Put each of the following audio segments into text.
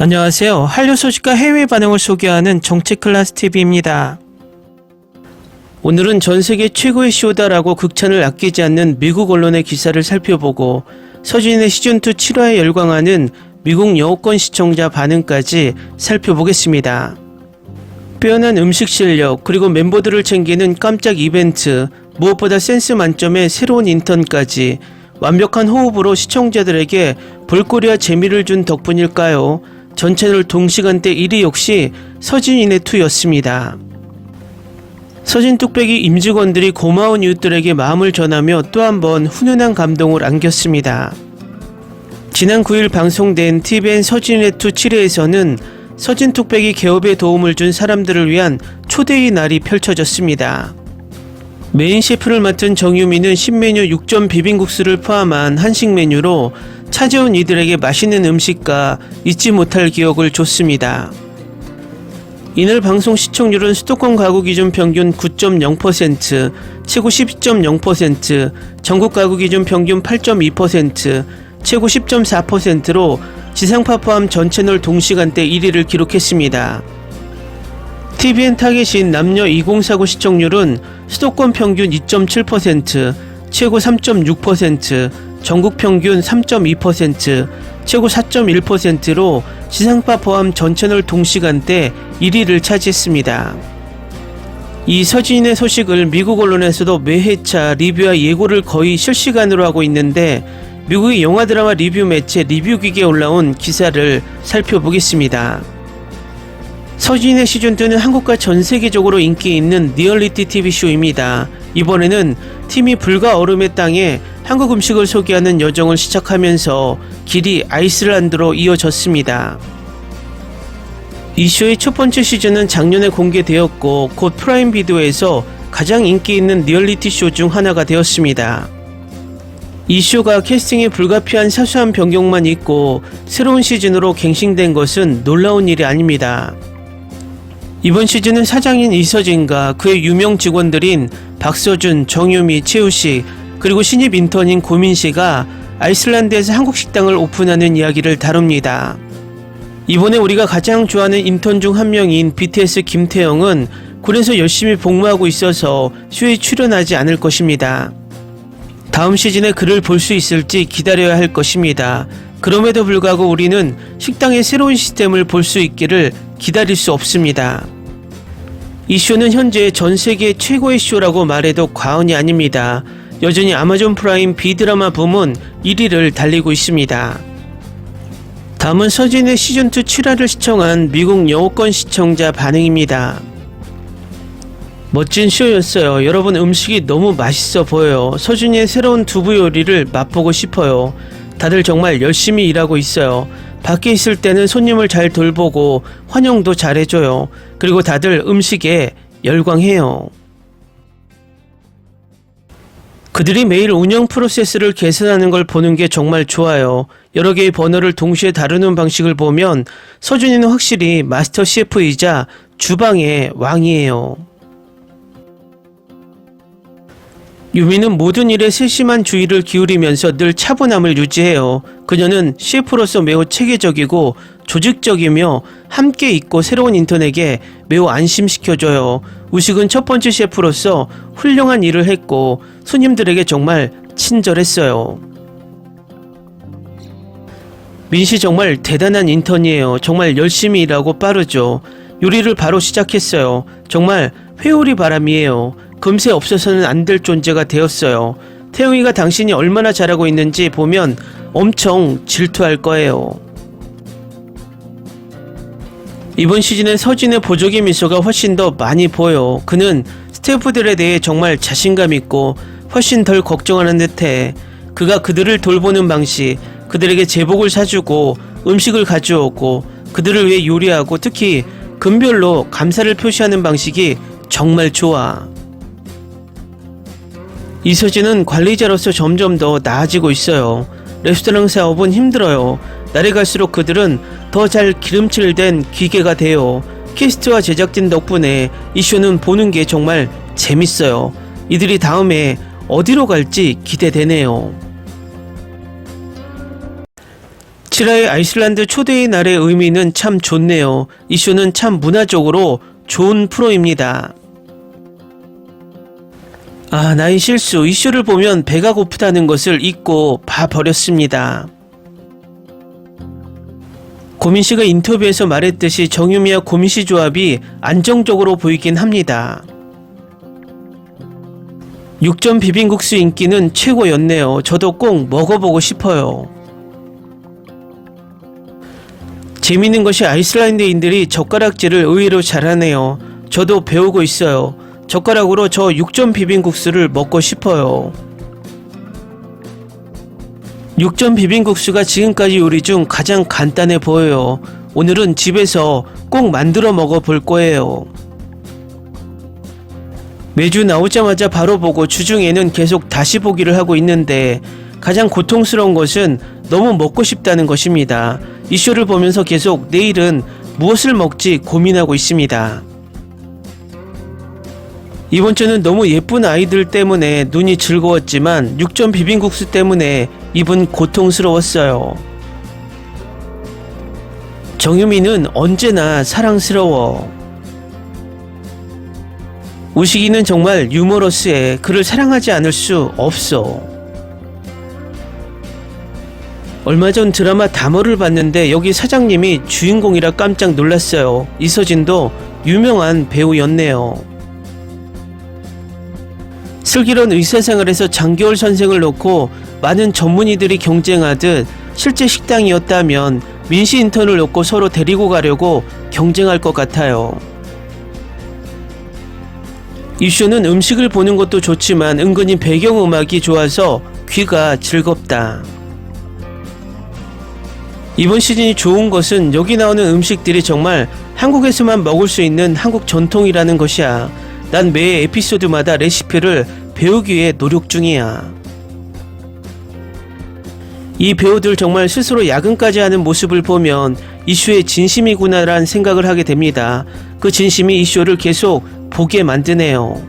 안녕하세요. 한류 소식과 해외 반응을 소개하는 정치클래스TV입니다. 오늘은 전세계 최고의 쇼다라고 극찬을 아끼지 않는 미국 언론의 기사를 살펴보고 서진의 시즌2 7화에 열광하는 미국 여권 시청자 반응까지 살펴보겠습니다. 빼어난 음식 실력, 그리고 멤버들을 챙기는 깜짝 이벤트, 무엇보다 센스 만점의 새로운 인턴까지 완벽한 호흡으로 시청자들에게 볼거리와 재미를 준 덕분일까요? 전 채널 동시간대 1위 역시 서진이네 2였습니다. 서진 뚝배기 임직원들이 고마운 이웃들에게 마음을 전하며 또 한 번 훈훈한 감동을 안겼습니다. 지난 9일 방송된 TVN 서진이네 2 7회에서는 서진 뚝배기 개업에 도움을 준 사람들을 위한 초대의 날이 펼쳐졌습니다. 메인 셰프를 맡은 정유미는 신메뉴 6점 비빔국수를 포함한 한식 메뉴로 찾아온 이들에게 맛있는 음식과 잊지 못할 기억을 줬습니다. 이날 방송 시청률은 수도권 가구 기준 평균 9.0%, 최고 10.0%, 전국 가구 기준 평균 8.2%, 최고 10.4%로 지상파 포함 전 채널 동시간대 1위를 기록했습니다. TVN 타겟인 남녀 2049 시청률은 수도권 평균 2.7%, 최고 3.6%, 전국 평균 3.2%, 최고 4.1%로 지상파 포함 전 채널 동시간대 1위를 차지했습니다. 이 서진의 소식을 미국 언론에서도 매회차 리뷰와 예고를 거의 실시간으로 하고 있는데 미국의 영화 드라마 리뷰 매체 리뷰기기에 올라온 기사를 살펴보겠습니다. 서진의 시즌2는 한국과 전 세계적으로 인기 있는 리얼리티 TV쇼입니다. 이번에는 팀이 불과 얼음의 땅에 한국 음식을 소개하는 여정을 시작하면서 길이 아이슬란드로 이어졌습니다. 이 쇼의 첫 번째 시즌은 작년에 공개되었고 곧 프라임 비디오에서 가장 인기 있는 리얼리티 쇼 중 하나가 되었습니다. 이 쇼가 캐스팅에 불가피한 사소한 변경만 있고 새로운 시즌으로 갱신된 것은 놀라운 일이 아닙니다. 이번 시즌은 사장인 이서진과 그의 유명 직원들인 박서준, 정유미, 최우식, 그리고 신입 인턴인 고민씨가 아이슬란드에서 한국 식당을 오픈하는 이야기를 다룹니다. 이번에 우리가 가장 좋아하는 인턴 중 한 명인 BTS 김태형은 굴에서 열심히 복무하고 있어서 쇼에 출연하지 않을 것입니다. 다음 시즌에 그를 볼 수 있을지 기다려야 할 것입니다. 그럼에도 불구하고 우리는 식당의 새로운 시스템을 볼 수 있기를 기다릴 수 없습니다. 이 쇼는 현재 전 세계 최고의 쇼라고 말해도 과언이 아닙니다. 여전히 아마존 프라임 비드라마 부문 1위를 달리고 있습니다. 다음은 서진의 시즌2 7화를 시청한 미국 여권 시청자 반응입니다. 멋진 쇼였어요. 여러분, 음식이 너무 맛있어 보여요. 서준이의 새로운 두부 요리를 맛보고 싶어요. 다들 정말 열심히 일하고 있어요. 밖에 있을 때는 손님을 잘 돌보고 환영도 잘해줘요. 그리고 다들 음식에 열광해요. 그들이 매일 운영 프로세스를 개선하는 걸 보는 게 정말 좋아요. 여러 개의 버너를 동시에 다루는 방식을 보면 서준이는 확실히 마스터 셰프이자 주방의 왕이에요. 유미는 모든 일에 세심한 주의를 기울이면서 늘 차분함을 유지해요. 그녀는 셰프로서 매우 체계적이고 조직적이며 함께 있고 새로운 인턴에게 매우 안심시켜줘요. 우식은 첫 번째 셰프로서 훌륭한 일을 했고 손님들에게 정말 친절했어요. 민씨 정말 대단한 인턴이에요. 정말 열심히 일하고 빠르죠. 요리를 바로 시작했어요. 정말 회오리 바람이에요. 금세 없어서는 안 될 존재가 되었어요. 태용이가 당신이 얼마나 잘하고 있는지 보면 엄청 질투할 거예요. 이번 시즌엔 서진의 보조개 미소가 훨씬 더 많이 보여. 그는 스태프들에 대해 정말 자신감 있고 훨씬 덜 걱정하는 듯해. 그가 그들을 돌보는 방식, 그들에게 제복을 사주고 음식을 가져오고 그들을 위해 요리하고 특히 금별로 감사를 표시하는 방식이 정말 좋아. 이서진은 관리자로서 점점 더 나아지고 있어요. 레스토랑 사업은 힘들어요. 날이 갈수록 그들은 더 잘 기름칠된 기계가 돼요. 캐스트와 제작진 덕분에 이 쇼는 보는 게 정말 재밌어요. 이들이 다음에 어디로 갈지 기대되네요. 7화의 아이슬란드 초대의 날의 의미는 참 좋네요. 이 쇼는 참 문화적으로 좋은 프로입니다. 나의 실수. 이 쇼를 보면 배가 고프다는 것을 잊고 봐버렸습니다. 고민씨가 인터뷰에서 말했듯이 정유미와 고민씨 조합이 안정적으로 보이긴 합니다. 육전 비빔국수 인기는 최고였네요. 저도 꼭 먹어보고 싶어요. 재밌는 것이 아이슬란드인들이 젓가락질을 의외로 잘하네요. 저도 배우고 있어요. 젓가락으로 저 육전 비빔국수를 먹고 싶어요. 육전 비빔국수가 지금까지 요리 중 가장 간단해 보여요. 오늘은 집에서 꼭 만들어 먹어 볼 거예요. 매주 나오자마자 바로 보고 주중에는 계속 다시 보기를 하고 있는데 가장 고통스러운 것은 너무 먹고 싶다는 것입니다. 이 쇼를 보면서 계속 내일은 무엇을 먹지 고민하고 있습니다. 이번 주는 너무 예쁜 아이들 때문에 눈이 즐거웠지만 육전 비빔국수 때문에 입은 고통스러웠어요. 정유미는 언제나 사랑스러워. 우식이는 정말 유머러스해. 그를 사랑하지 않을 수 없어. 얼마 전 드라마 다머를 봤는데 여기 사장님이 주인공이라 깜짝 놀랐어요. 이서진도 유명한 배우였네요. 슬기로운 의사생활에서 장겨울 선생을 놓고 많은 전문의들이 경쟁하듯 실제 식당이었다면 민씨 인턴을 놓고 서로 데리고 가려고 경쟁할 것 같아요. 이 쇼는 음식을 보는 것도 좋지만 은근히 배경음악이 좋아서 귀가 즐겁다. 이번 시즌이 좋은 것은 여기 나오는 음식들이 정말 한국에서만 먹을 수 있는 한국 전통이라는 것이야. 난 매 에피소드마다 레시피를 배우기 위해 노력 중이야. 이 배우들 정말 스스로 야근까지 하는 모습을 보면 이 쇼의 진심이구나라는 생각을 하게 됩니다. 그 진심이 이 쇼를 계속 보게 만드네요.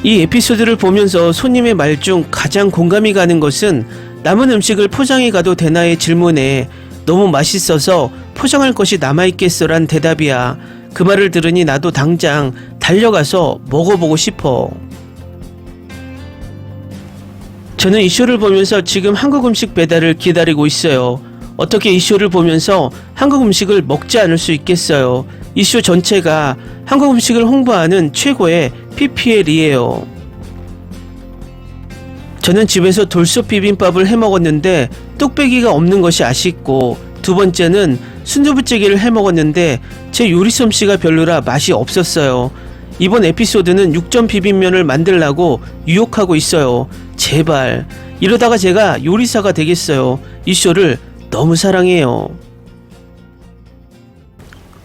이 에피소드를 보면서 손님의 말 중 가장 공감이 가는 것은 남은 음식을 포장해 가도 되나의 질문에 너무 맛있어서 포장할 것이 남아있겠어란 대답이야. 그 말을 들으니 나도 당장 달려가서 먹어보고 싶어. 저는 이 쇼를 보면서 지금 한국 음식 배달을 기다리고 있어요. 어떻게 이 쇼를 보면서 한국 음식을 먹지 않을 수 있겠어요. 이 쇼 전체가 한국 음식을 홍보하는 최고의 PPL이에요. 저는 집에서 돌솥 비빔밥을 해먹었는데 뚝배기가 없는 것이 아쉽고, 두 번째는 순두부찌개를 해먹었는데 제 요리 솜씨가 별로라 맛이 없었어요. 이번 에피소드는 육전 비빔면을 만들라고 유혹하고 있어요. 제발 이러다가 제가 요리사가 되겠어요. 이 쇼를 너무 사랑해요.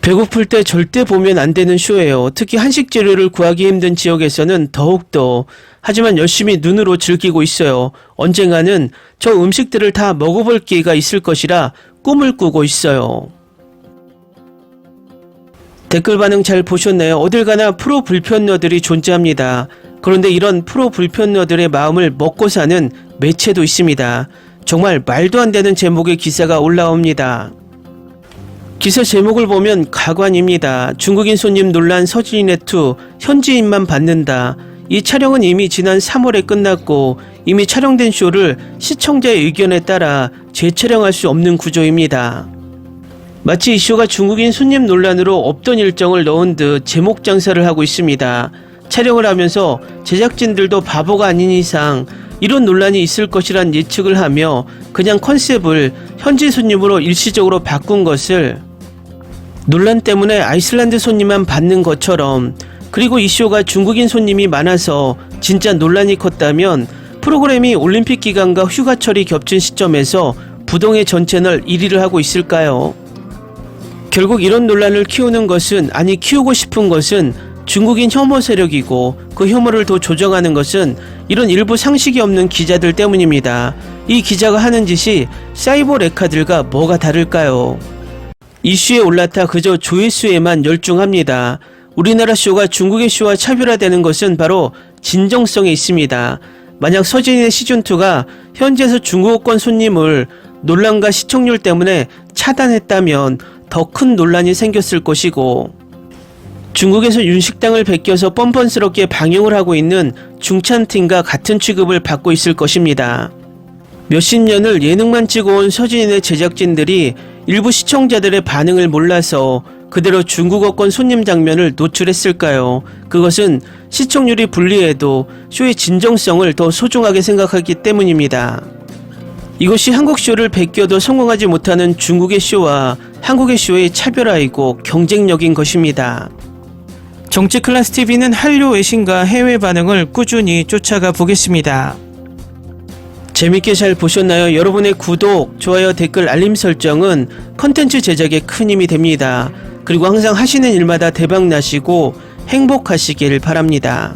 배고플 때 절대 보면 안 되는 쇼예요. 특히 한식 재료를 구하기 힘든 지역에서는 더욱더. 하지만 열심히 눈으로 즐기고 있어요. 언젠가는 저 음식들을 다 먹어볼 기회가 있을 것이라 꿈을 꾸고 있어요. 댓글 반응 잘 보셨나요? 어딜 가나 프로 불편러들이 존재합니다. 그런데 이런 프로 불편러들의 마음을 먹고 사는 매체도 있습니다. 정말 말도 안 되는 제목의 기사가 올라옵니다. 기사 제목을 보면 가관입니다. 중국인 손님 논란 서진이네2 현지인만 받는다. 이 촬영은 이미 지난 3월에 끝났고 이미 촬영된 쇼를 시청자의 의견에 따라 재촬영할 수 없는 구조입니다. 마치 이 쇼가 중국인 손님 논란으로 없던 일정을 넣은 듯 제목 장사를 하고 있습니다. 촬영을 하면서 제작진들도 바보가 아닌 이상 이런 논란이 있을 것이란 예측을 하며 그냥 컨셉을 현지 손님으로 일시적으로 바꾼 것을 논란 때문에 아이슬란드 손님만 받는 것처럼, 그리고 이 쇼가 중국인 손님이 많아서 진짜 논란이 컸다면 프로그램이 올림픽 기간과 휴가철이 겹친 시점에서 부동의 전 채널 1위를 하고 있을까요? 결국 이런 논란을 키우는 것은, 아니 키우고 싶은 것은 중국인 혐오 세력이고, 그 혐오를 더 조정하는 것은 이런 일부 상식이 없는 기자들 때문입니다. 이 기자가 하는 짓이 사이버 레카들과 뭐가 다를까요? 이슈에 올라타 그저 조회수에만 열중합니다. 우리나라 쇼가 중국의 쇼와 차별화되는 것은 바로 진정성에 있습니다. 만약 서진이의 시즌2가 현지에서 중국어권 손님을 논란과 시청률 때문에 차단했다면 더 큰 논란이 생겼을 것이고, 중국에서 윤식당을 베껴서 뻔뻔스럽게 방영을 하고 있는 중찬팀과 같은 취급을 받고 있을 것입니다. 몇십 년을 예능만 찍어온 서진이네 제작진들이 일부 시청자들의 반응을 몰라서 그대로 중국어권 손님 장면을 노출했을까요? 그것은 시청률이 불리해도 쇼의 진정성을 더 소중하게 생각하기 때문입니다. 이것이 한국 쇼를 베껴도 성공하지 못하는 중국의 쇼와 한국의 쇼의 차별화이고 경쟁력인 것입니다. 정치클래스TV는 한류 외신과 해외 반응을 꾸준히 쫓아가 보겠습니다. 재밌게 잘 보셨나요? 여러분의 구독, 좋아요, 댓글, 알림 설정은 컨텐츠 제작에 큰 힘이 됩니다. 그리고 항상 하시는 일마다 대박 나시고 행복하시길 바랍니다.